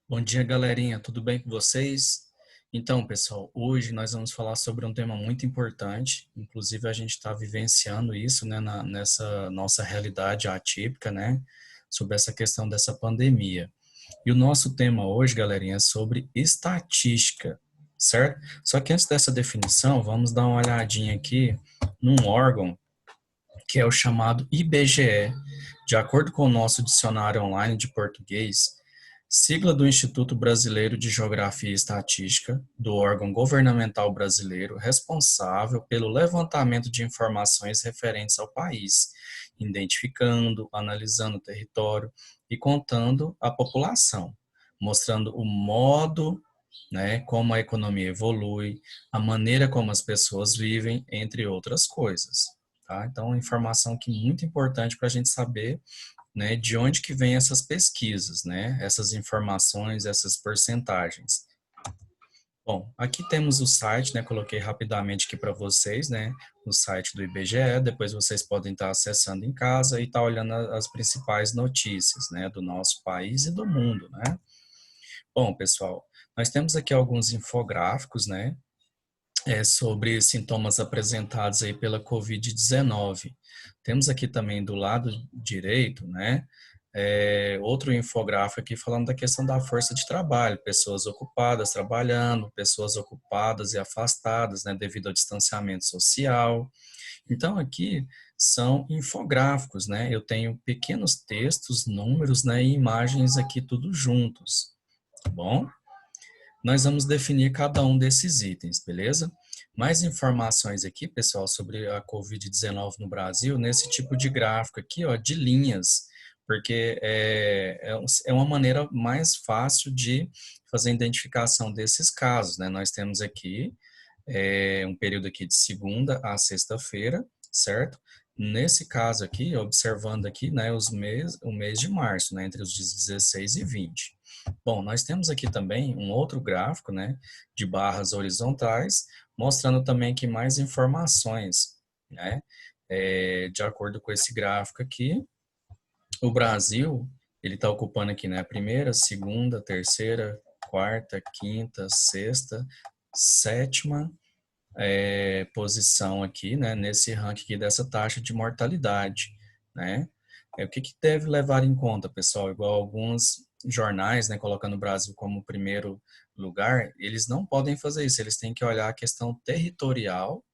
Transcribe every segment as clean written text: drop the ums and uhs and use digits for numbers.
Bom dia, galerinha. Tudo bem com vocês? Então, pessoal, hoje nós vamos falar sobre um tema muito importante. Inclusive, a gente está vivenciando isso, né, nessa nossa realidade atípica, né, sobre essa questão dessa pandemia. E o nosso tema hoje, galerinha, é sobre estatística, certo? Só que antes dessa definição, vamos dar uma olhadinha aqui num órgão que é o chamado IBGE. De acordo com o nosso dicionário online de português, sigla do Instituto Brasileiro de Geografia e Estatística, do órgão governamental brasileiro responsável pelo levantamento de informações referentes ao país, identificando, analisando o território e contando a população, mostrando o modo, né, como a economia evolui, a maneira como as pessoas vivem, entre outras coisas. Tá? Então, informação que é muito importante para a gente saber, né, de onde que vem essas pesquisas, né, essas informações, essas porcentagens. Bom, aqui temos o site, né, coloquei rapidamente aqui para vocês, né, o site do IBGE, depois vocês podem estar acessando em casa e estar olhando as principais notícias, né, do nosso país e do mundo, né. Bom, pessoal, nós temos aqui alguns infográficos, né, sobre sintomas apresentados aí pela Covid-19. Temos aqui também do lado direito, né, outro infográfico aqui falando da questão da força de trabalho, pessoas ocupadas trabalhando, pessoas ocupadas e afastadas, né, devido ao distanciamento social. Então, aqui são infográficos, né, eu tenho pequenos textos, números, né, e imagens aqui tudo juntos, tá bom? Nós vamos definir cada um desses itens, beleza? Mais informações aqui, pessoal, sobre a Covid-19 no Brasil, nesse tipo de gráfico aqui, ó, de linhas, porque é uma maneira mais fácil de fazer a identificação desses casos, né? Nós temos aqui um período aqui de segunda a sexta-feira, certo? Nesse caso aqui, observando aqui, né, o mês de março, né, entre os dias 16 e 20. Bom, nós temos aqui também um outro gráfico, né, de barras horizontais, mostrando também aqui mais informações, né, de acordo com esse gráfico aqui, o Brasil, ele está ocupando aqui, né, a primeira, segunda, terceira, quarta, quinta, sexta, sétima posição aqui, né, nesse ranking aqui dessa taxa de mortalidade, né? O que deve levar em conta, pessoal? Igual alguns jornais, né, colocando o Brasil como primeiro lugar, eles não podem fazer isso, eles têm que olhar a questão territorial,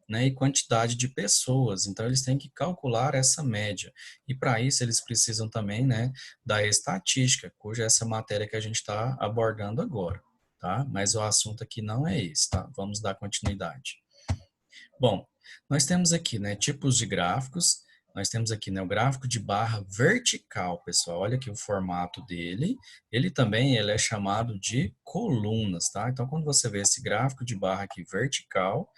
né, e quantidade de pessoas. Então, eles têm que calcular essa média. E para isso, eles precisam também, né, da estatística, cuja é essa matéria que a gente está abordando agora, tá? Mas o assunto aqui não é esse, tá? Vamos dar continuidade. Bom, nós temos aqui, né, tipos de gráficos. Nós temos aqui, né, o gráfico de barra vertical, pessoal. Olha aqui o formato dele. Ele é chamado de colunas, tá? Então, quando você vê esse gráfico de barra aqui vertical,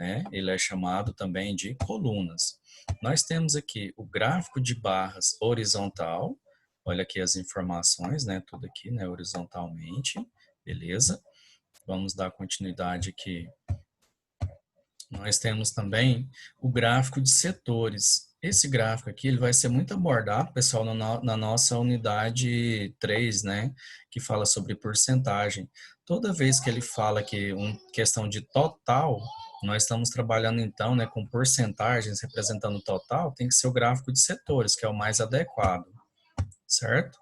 né, ele é chamado também de colunas. Nós temos aqui o gráfico de barras horizontal. Olha aqui as informações, né, tudo aqui, né, horizontalmente. Beleza? Vamos dar continuidade aqui. Nós temos também o gráfico de setores. Esse gráfico aqui ele vai ser muito abordado, pessoal, na nossa unidade 3, né, que fala sobre porcentagem. Toda vez que ele fala que questão de total, nós estamos trabalhando então, né, com porcentagens representando o total, tem que ser o gráfico de setores, que é o mais adequado, certo?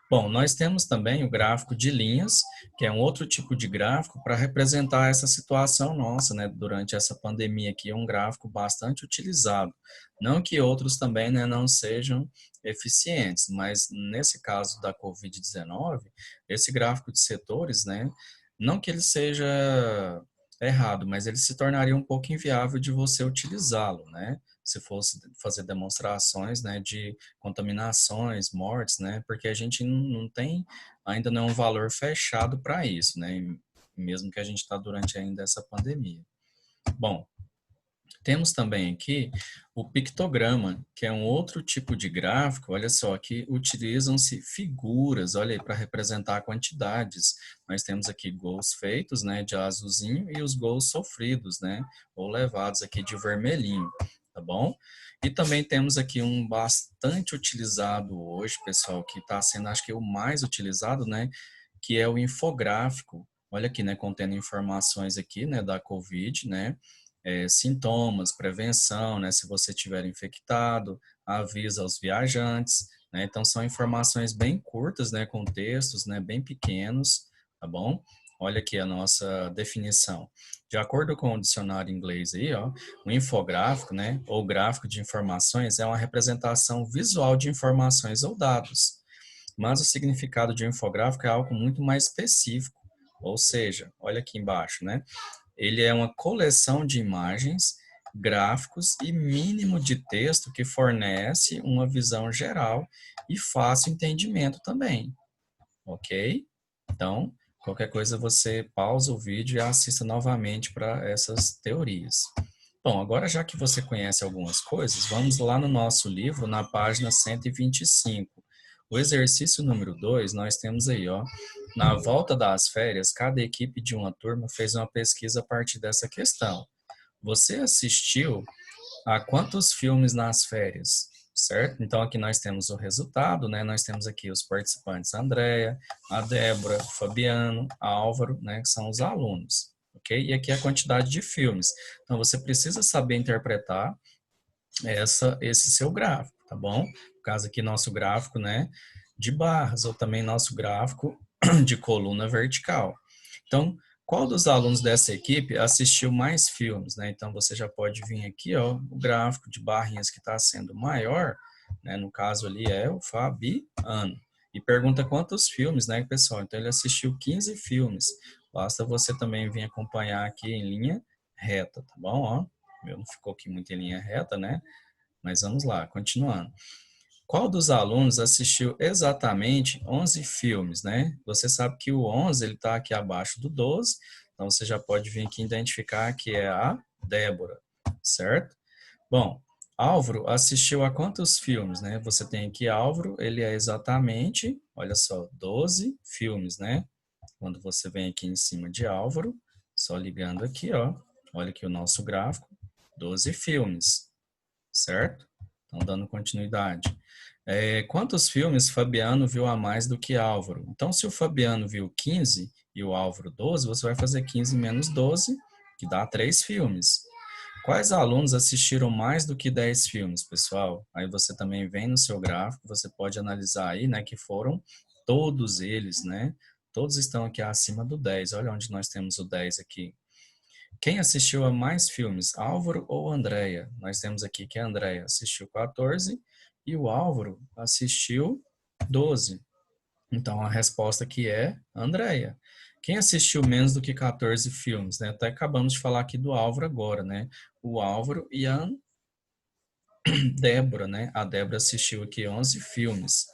Bom, nós temos também o gráfico de linhas, que é um outro tipo de gráfico para representar essa situação nossa, né, durante essa pandemia aqui, é um gráfico bastante utilizado. Não que outros também, né, não sejam eficientes, mas nesse caso da Covid-19, esse gráfico de setores, né, não que ele seja errado, mas ele se tornaria um pouco inviável de você utilizá-lo, né? Se fosse fazer demonstrações, né, de contaminações, mortes, né, porque a gente não tem ainda não um valor fechado para isso, né, mesmo que a gente está durante ainda essa pandemia. Bom, temos também aqui o pictograma, que é um outro tipo de gráfico, olha só, que utilizam-se figuras, olha aí, para representar quantidades. Nós temos aqui gols feitos, né, de azulzinho, e os gols sofridos, né, ou levados aqui de vermelhinho, tá bom? E também temos aqui um bastante utilizado hoje, pessoal, que está sendo, acho que o mais utilizado, né, que é o infográfico. Olha aqui, né, contendo informações aqui, né, da COVID, né, sintomas, prevenção, né, se você estiver infectado, avisa aos viajantes, né, então são informações bem curtas, né, com textos, né, bem pequenos, tá bom? Olha aqui a nossa definição. De acordo com o dicionário inglês aí, ó, o infográfico, né, ou gráfico de informações é uma representação visual de informações ou dados. Mas o significado de um infográfico é algo muito mais específico. Ou seja, olha aqui embaixo, né? Ele é uma coleção de imagens, gráficos e mínimo de texto que fornece uma visão geral e fácil entendimento também, ok? Então, qualquer coisa você pausa o vídeo e assista novamente para essas teorias. Bom, agora já que você conhece algumas coisas, vamos lá no nosso livro, na página 125. O exercício número 2, nós temos aí, ó. Na volta das férias, cada equipe de uma turma fez uma pesquisa a partir dessa questão. Você assistiu a quantos filmes nas férias? Certo? Então aqui nós temos o resultado, né? Nós temos aqui os participantes, a Andrea, a Débora, o Fabiano, a Álvaro, né? Que são os alunos, ok? E aqui a quantidade de filmes. Então você precisa saber interpretar esse seu gráfico, tá bom? No caso aqui nosso gráfico, né? De barras ou também nosso gráfico de coluna vertical. Então, qual dos alunos dessa equipe assistiu mais filmes, né? Então, você já pode vir aqui, ó, o gráfico de barrinhas que está sendo maior, né? No caso ali é o Fabiano. E pergunta quantos filmes, né, pessoal? Então, ele assistiu 15 filmes. Basta você também vir acompanhar aqui em linha reta, tá bom? Ó, meu não ficou aqui muito em linha reta, né? Mas vamos lá, continuando. Qual dos alunos assistiu exatamente 11 filmes, né? Você sabe que o 11 ele está aqui abaixo do 12, então você já pode vir aqui identificar que é a Débora, certo? Bom, Álvaro assistiu a quantos filmes, né? Você tem aqui Álvaro, ele é exatamente, olha só, 12 filmes, né? Quando você vem aqui em cima de Álvaro, só ligando aqui, ó, olha aqui o nosso gráfico, 12 filmes, certo? Então, dando continuidade. Quantos filmes Fabiano viu a mais do que Álvaro? Então, se o Fabiano viu 15 e o Álvaro 12, você vai fazer 15 menos 12, que dá 3 filmes. Quais alunos assistiram mais do que 10 filmes, pessoal? Aí você também vem no seu gráfico, você pode analisar aí, né, que foram todos eles, né? Todos estão aqui acima do 10. Olha onde nós temos o 10 aqui. Quem assistiu a mais filmes, Álvaro ou Andréia? Nós temos aqui que a Andréia assistiu 14 e o Álvaro assistiu 12. Então a resposta aqui é Andréia. Quem assistiu menos do que 14 filmes, né? Até acabamos de falar aqui do Álvaro agora, né? O Álvaro e a Débora, né? A Débora assistiu aqui 11 filmes.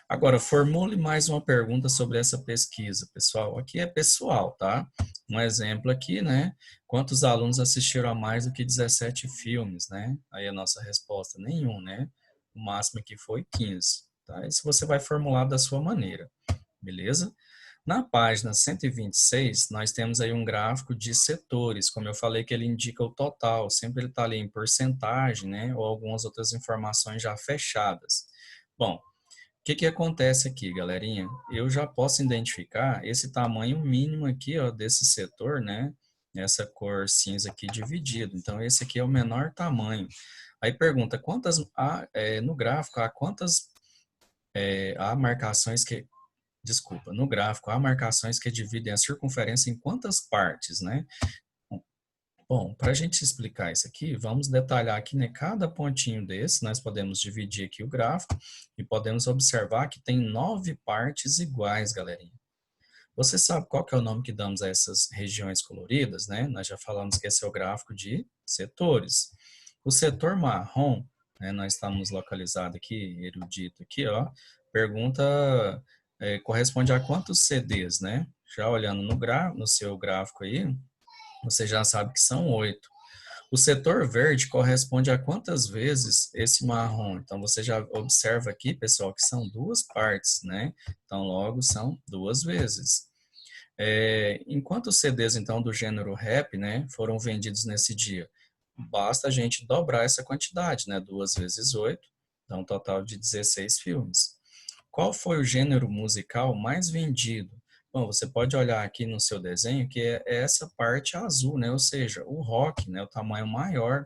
Agora, formule mais uma pergunta sobre essa pesquisa, pessoal. Aqui é pessoal, tá? Um exemplo aqui, né? Quantos alunos assistiram a mais do que 17 filmes, né? Aí a nossa resposta, nenhum, né? O máximo aqui foi 15, tá? Isso você vai formular da sua maneira, beleza? Na página 126, nós temos aí um gráfico de setores, como eu falei que ele indica o total, sempre ele está ali em porcentagem, né? Ou algumas outras informações já fechadas. Bom, o que que acontece aqui, galerinha? Eu já posso identificar esse tamanho mínimo aqui, ó, desse setor, né? Essa cor cinza aqui dividido. Então, esse aqui é o menor tamanho. Aí pergunta, no gráfico, há quantas há marcações que, desculpa, no gráfico, há marcações que dividem a circunferência em quantas partes, né? Bom, para a gente explicar isso aqui, vamos detalhar aqui, né, cada pontinho desse, nós podemos dividir aqui o gráfico e podemos observar que tem 9 partes iguais, galerinha. Você sabe qual que é o nome que damos a essas regiões coloridas, né? Nós já falamos que esse é o gráfico de setores. O setor marrom, né, nós estamos localizado aqui, erudito aqui, ó, pergunta corresponde a quantos CDs, né? Já olhando no seu gráfico aí, você já sabe que são 8. O setor verde corresponde a quantas vezes esse marrom? Então, você já observa aqui, pessoal, que são duas partes, né? Então, logo, são duas vezes. Em quantos CDs, então, do gênero rap, né, foram vendidos nesse dia? Basta a gente dobrar essa quantidade, né? 2 vezes 8, dá um total de 16 filmes. Qual foi o gênero musical mais vendido? Bom, você pode olhar aqui no seu desenho que é essa parte azul, né? Ou seja, o ROC, né? O tamanho maior,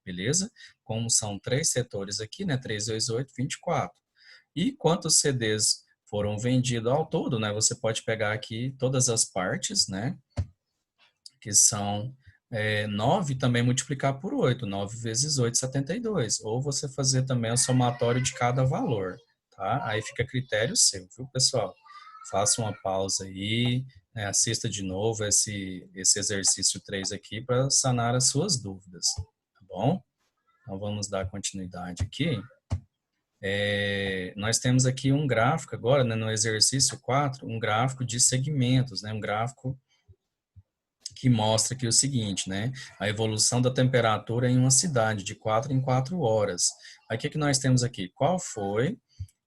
beleza? Como são 3 setores aqui, né? 3 vezes 8, 24. E quantos CDs foram vendidos ao todo, né? Você pode pegar aqui todas as partes, né? Que são 9, também multiplicar por 8. 9 vezes 8, 72. Ou você fazer também o somatório de cada valor, tá? Aí fica a critério seu, viu, pessoal? Faça uma pausa aí, né? Assista de novo esse exercício 3 aqui para sanar as suas dúvidas, tá bom? Então vamos dar continuidade aqui. Nós temos aqui um gráfico agora, né, no exercício 4, um gráfico de segmentos, né, um gráfico que mostra aqui o seguinte, né, a evolução da temperatura em uma cidade de 4 em 4 horas. Aí o que nós temos aqui? Qual foi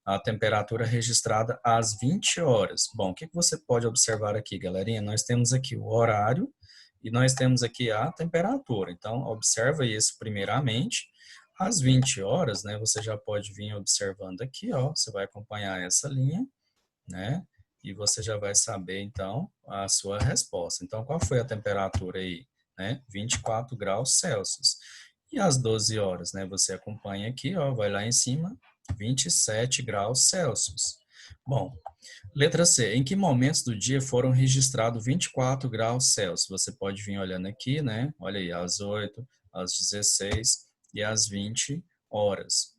a temperatura registrada às 20 horas? Bom, o que você pode observar aqui, galerinha? Nós temos aqui o horário e nós temos aqui a temperatura. Então, observa isso primeiramente. Às 20 horas, né, você já pode vir observando aqui, ó, você vai acompanhar essa linha, né, e você já vai saber, então, a sua resposta. Então, qual foi a temperatura aí? Né, 24 graus Celsius. E às 12 horas, né, você acompanha aqui, ó, vai lá em cima, 27 graus Celsius. Bom, letra C. Em que momentos do dia foram registrados 24 graus Celsius? Você pode vir olhando aqui, né? Olha aí, às 8, às 16 e às 20 horas.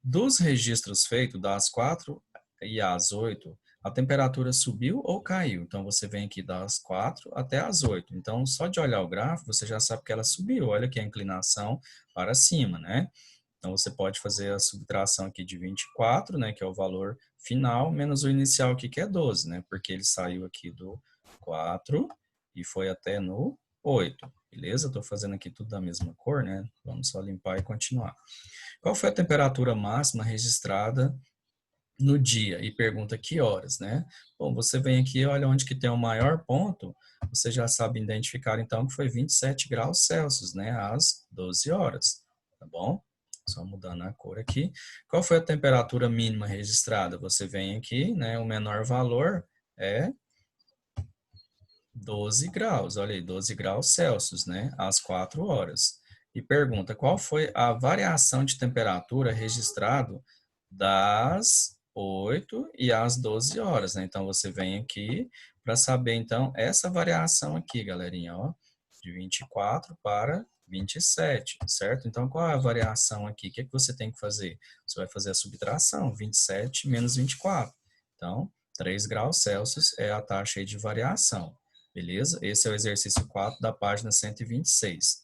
Dos registros feitos das 4 e às 8, a temperatura subiu ou caiu? Então, você vem aqui das 4 até as 8. Então, só de olhar o gráfico, você já sabe que ela subiu. Olha aqui a inclinação para cima, né? Então, você pode fazer a subtração aqui de 24, né, que é o valor final, menos o inicial aqui, que é 12, né, porque ele saiu aqui do 4 e foi até no 8, beleza? Estou fazendo aqui tudo da mesma cor, né? Vamos só limpar e continuar. Qual foi a temperatura máxima registrada no dia? E pergunta que horas, né? Bom, você vem aqui, olha onde que tem o maior ponto, você já sabe identificar, então, que foi 27 graus Celsius, né, às 12 horas, tá bom? Só mudando a cor aqui. Qual foi a temperatura mínima registrada? Você vem aqui, né, o menor valor é 12 graus, olha aí, 12 graus Celsius, né, às 4 horas. E pergunta, qual foi a variação de temperatura registrado das 8 e às 12 horas, né? Então, você vem aqui para saber, então, essa variação aqui, galerinha, ó, de 24 para 27, certo? Então, qual é a variação aqui? O que é que você tem que fazer? Você vai fazer a subtração, 27 menos 24. Então, 3 graus Celsius é a taxa aí de variação. Beleza? Esse é o exercício 4 da página 126.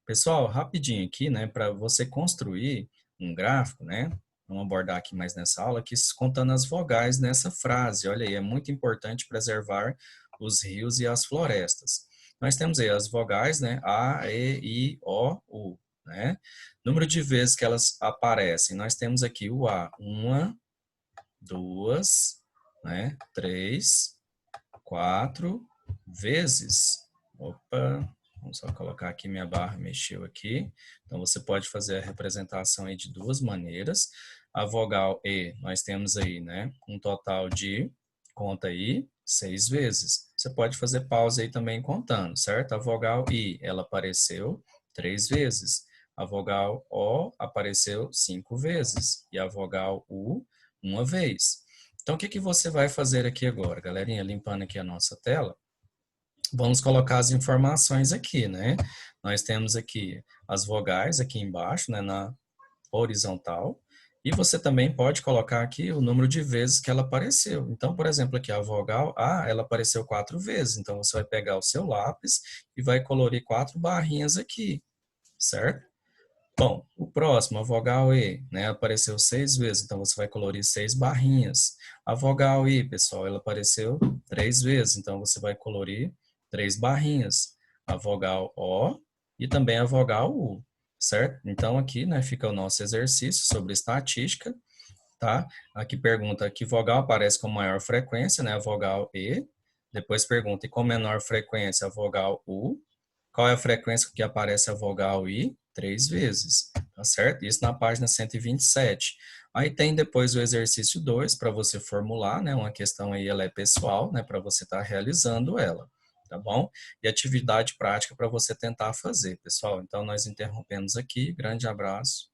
Pessoal, rapidinho aqui, né, para você construir um gráfico, né, vamos abordar aqui mais nessa aula, aqui contando as vogais nessa frase. Olha aí, é muito importante preservar os rios e as florestas. Nós temos aí as vogais, né, A, E, I, O, U, né? Número de vezes que elas aparecem, nós temos aqui o A, 1, 2, né, 3, 4 vezes. Opa, vamos só colocar aqui minha barra, mexeu aqui. Então, você pode fazer a representação aí de duas maneiras. A vogal E, nós temos aí, né, um total de, conta aí, 6 vezes. Você pode fazer pausa aí também contando, certo? A vogal I, ela apareceu 3 vezes. A vogal O apareceu 5 vezes. E a vogal U, uma vez. Então, o que que você vai fazer aqui agora, galerinha? Limpando aqui a nossa tela. Vamos colocar as informações aqui, né? Nós temos aqui as vogais aqui embaixo, né, na horizontal. E você também pode colocar aqui o número de vezes que ela apareceu. Então, por exemplo, aqui a vogal A, ela apareceu 4 vezes. Então, você vai pegar o seu lápis e vai colorir 4 barrinhas aqui, certo? Bom, o próximo, a vogal E, né, apareceu 6 vezes, então você vai colorir 6 barrinhas. A vogal I, pessoal, ela apareceu 3 vezes, então você vai colorir 3 barrinhas. A vogal O e também a vogal U, certo? Então aqui, né, fica o nosso exercício sobre estatística, tá? Aqui pergunta que vogal aparece com maior frequência, né, a vogal E. Depois pergunta, e com menor frequência, a vogal U. Qual é a frequência que aparece a vogal I? 3 vezes, tá certo? Isso na página 127. Aí tem depois o exercício 2 para você formular, né? Uma questão aí, ela é pessoal, né? Para você estar realizando ela, tá bom? E atividade prática para você tentar fazer, pessoal. Então, nós interrompemos aqui. Grande abraço.